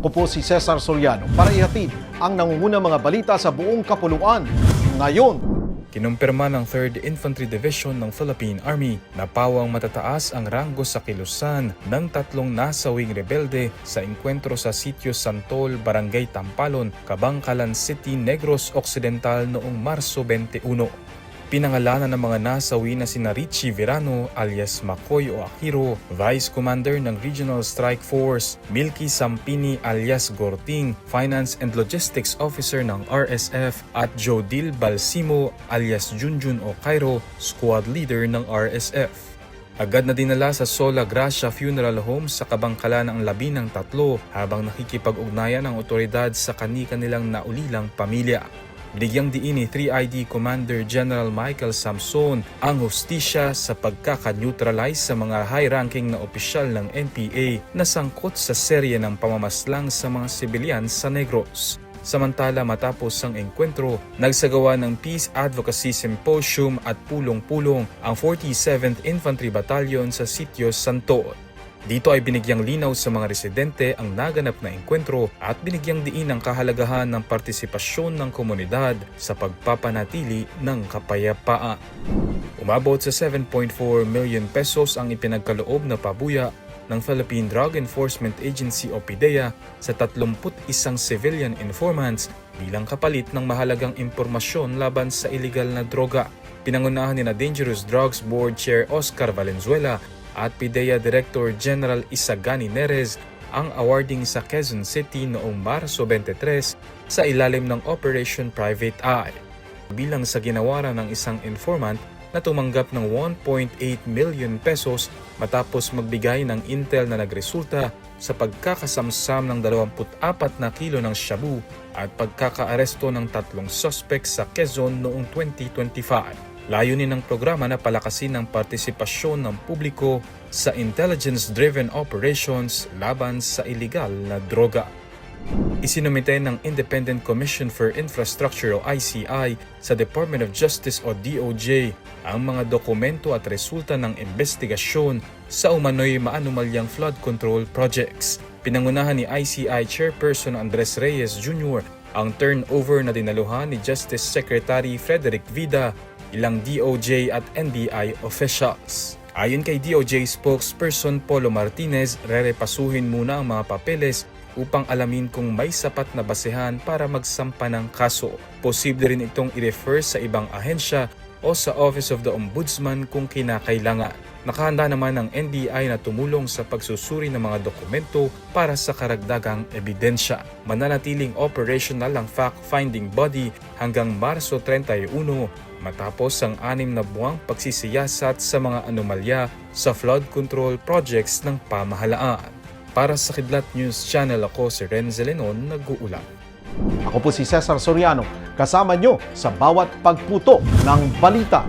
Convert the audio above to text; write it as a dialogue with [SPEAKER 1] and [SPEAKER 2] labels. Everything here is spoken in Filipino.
[SPEAKER 1] Ako po si Cesar Soriano para ihatid ang nangungunang mga balita sa buong kapuluan ngayon.
[SPEAKER 2] Kinumpirma ng 3rd Infantry Division ng Philippine Army na pawang matataas ang ranggo sa kilusan ng tatlong nasawing rebelde sa engkwentro sa Sitio Santol, Barangay Tampalon, Cabangcalan City, Negros Occidental noong Marso 21. Pinangalanan ng mga nasawi na sina Richie Verano alias Makoy o Akiro, Vice Commander ng Regional Strike Force, Milky Sampini alias Gorting, Finance and Logistics Officer ng RSF, at Jodil Balsimo alias Junjun o Cairo, Squad Leader ng RSF. Agad na dinala sa Sola Gracia Funeral Home sa Cabangcalan ang labi ng tatlo habang nakikipag-ugnayan ang otoridad sa kani-kanilang naulilang pamilya. Bigyang diin ni 3ID Commander General Michael Samson ang hustisya sa pagkaka-neutralize sa mga high-ranking na opisyal ng NPA na sangkot sa serye ng pamamaslang sa mga sibilyan sa Negros. Samantala matapos ang engkwentro, nagsagawa ng Peace Advocacy Symposium at pulong-pulong ang 47th Infantry Battalion sa Sitio Santol. Dito ay binigyang linaw sa mga residente ang naganap na engkwentro at binigyang diin ang kahalagahan ng partisipasyon ng komunidad sa pagpapanatili ng kapayapaan. Umabot sa 7.4 million pesos ang ipinagkaloob na pabuya ng Philippine Drug Enforcement Agency o PDEA sa 31 civilian informants bilang kapalit ng mahalagang impormasyon laban sa iligal na droga. Pinangunahan ni Dangerous Drugs Board Chair Oscar Valenzuela at PDEA Director General Isagani Nerez ang awarding sa Quezon City noong Marso 23 sa ilalim ng Operation Private Eye. Bilang sa ginawaran ng isang informant na tumanggap ng 1.8 million pesos matapos magbigay ng intel na nagresulta sa pagkakasamsam ng 24 na kilo ng shabu at pagkakaaresto ng 3 suspects sa Quezon noong 2025. Layunin ng programa na palakasin ang partisipasyon ng publiko sa intelligence-driven operations laban sa iligal na droga. Isinumite ng Independent Commission for Infrastructure o ICI sa Department of Justice o DOJ ang mga dokumento at resulta ng investigasyon sa umano'y maanumalyang flood control projects. Pinangunahan ni ICI Chairperson Andres Reyes Jr. ang turnover na dinaluhan ni Justice Secretary Frederick Vida, ilang DOJ at NBI officials. Ayon kay DOJ spokesperson Polo Martinez, rerepasuhin muna ang mga papeles upang alamin kung may sapat na basehan para magsampa ng kaso. Posible rin itong i-refer sa ibang ahensya o sa Office of the Ombudsman kung kinakailangan. Nakahanda naman ang NBI na tumulong sa pagsusuri ng mga dokumento para sa karagdagang ebidensya. Mananatiling operational ang fact-finding body hanggang Marso 31 matapos ang 6 na buwang pagsisiyasat sa mga anomalya sa flood control projects ng pamahalaan. Para sa Kidlat News Channel, ako si Renzo Lenon, nag-uulat.
[SPEAKER 1] Ako po si Cesar Soriano, kasama nyo sa bawat pagputo ng balita.